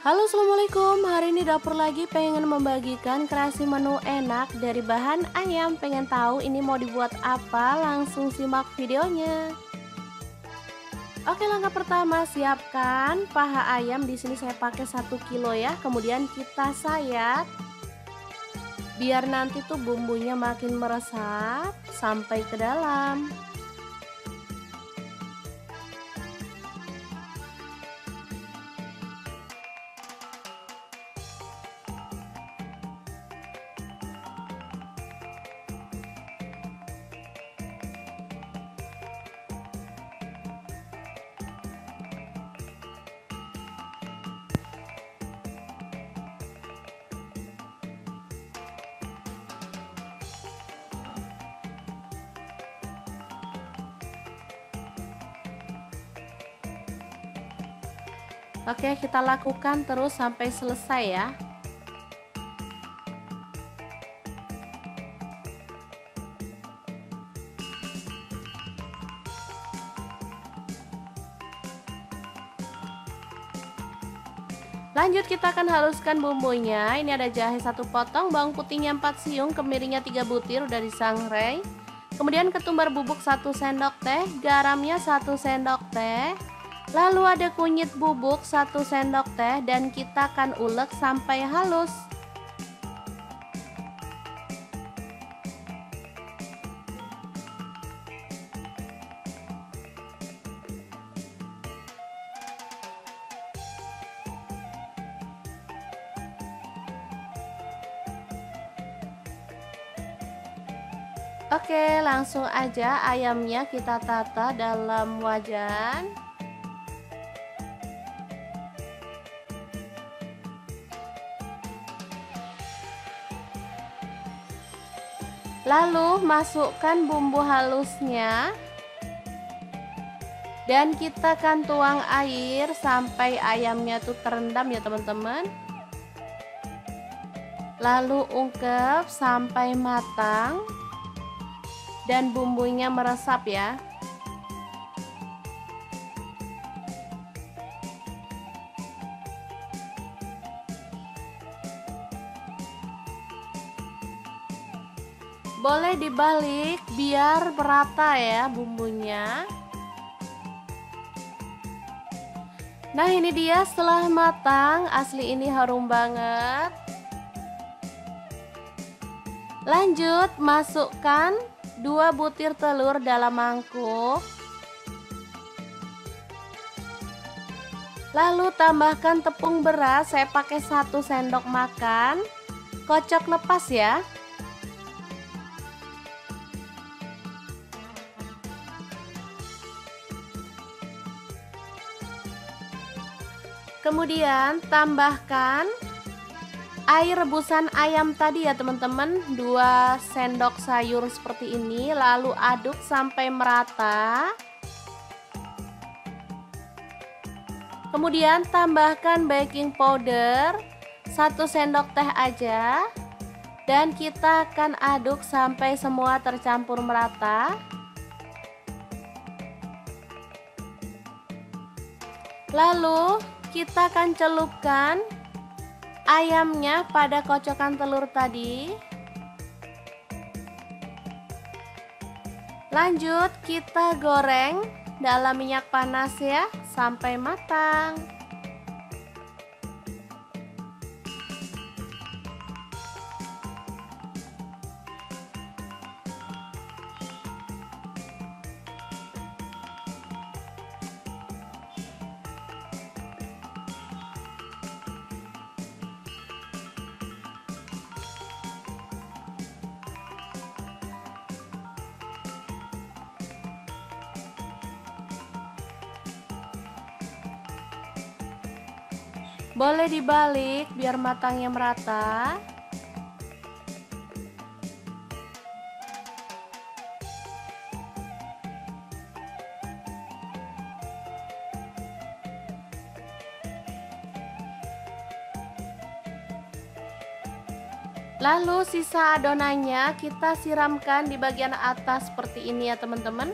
Halo, assalamualaikum. Hari ini dapur lagi pengen membagikan kreasi menu enak dari bahan ayam. Pengen tahu ini mau dibuat apa? Langsung simak videonya. Oke, langkah pertama siapkan paha ayam. Di sini saya pakai 1 kilo ya. Kemudian kita sayat biar nanti tuh bumbunya makin meresap sampai ke dalam. Oke, kita lakukan terus sampai selesai ya. Lanjut kita akan haluskan bumbunya. Ini ada jahe 1 potong, bawang putihnya 4 siung, kemirinya 3 butir udah disangrai. Kemudian ketumbar bubuk 1 sendok teh, garamnya 1 sendok teh. Lalu ada kunyit bubuk 1 sendok teh dan kita akan ulek sampai halus. Oke, langsung aja ayamnya kita tata dalam wajan. Lalu masukkan bumbu halusnya. Dan kita akan tuang air sampai ayamnya tuh terendam ya teman-teman. Lalu ungkep sampai matang. Dan bumbunya meresap ya. Boleh dibalik biar merata ya bumbunya. Nah, ini dia setelah matang, asli ini harum banget. Lanjut masukkan 2 butir telur dalam mangkuk. Lalu tambahkan tepung beras, saya pakai 1 sendok makan. Kocok lepas ya. Kemudian tambahkan air rebusan ayam tadi ya teman-teman, 2 sendok sayur seperti ini. Lalu aduk sampai merata. Kemudian tambahkan baking powder 1 sendok teh aja. Dan kita akan aduk sampai semua tercampur merata. Lalu kita akan celupkan ayamnya pada kocokan telur tadi. Lanjut kita goreng dalam minyak panas ya sampai matang. Boleh dibalik biar matangnya merata. Lalu sisa adonannya kita siramkan di bagian atas seperti ini ya teman-teman.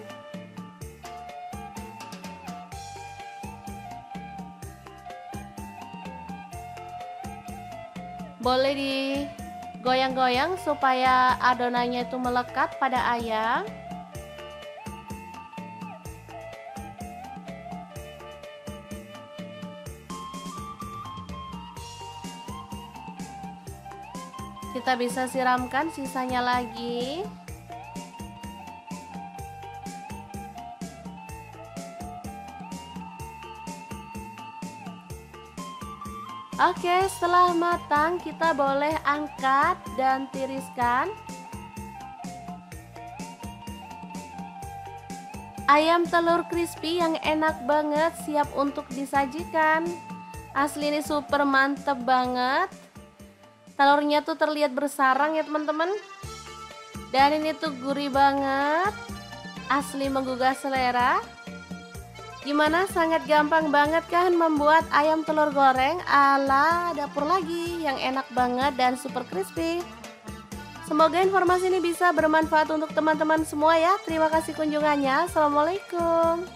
Boleh digoyang-goyang supaya adonannya itu melekat pada ayam. Kita bisa siramkan sisanya lagi. Oke, setelah matang kita boleh angkat dan tiriskan. Ayam telur crispy yang enak banget siap untuk disajikan. Asli ini super mantep banget. Telurnya tuh terlihat bersarang ya teman-teman. Dan ini tuh gurih banget. Asli menggugah selera. Gimana, sangat gampang banget kan membuat ayam telur goreng ala dapur lagi yang enak banget dan super crispy. Semoga informasi ini bisa bermanfaat untuk teman-teman semua ya. Terima kasih kunjungannya. Assalamualaikum.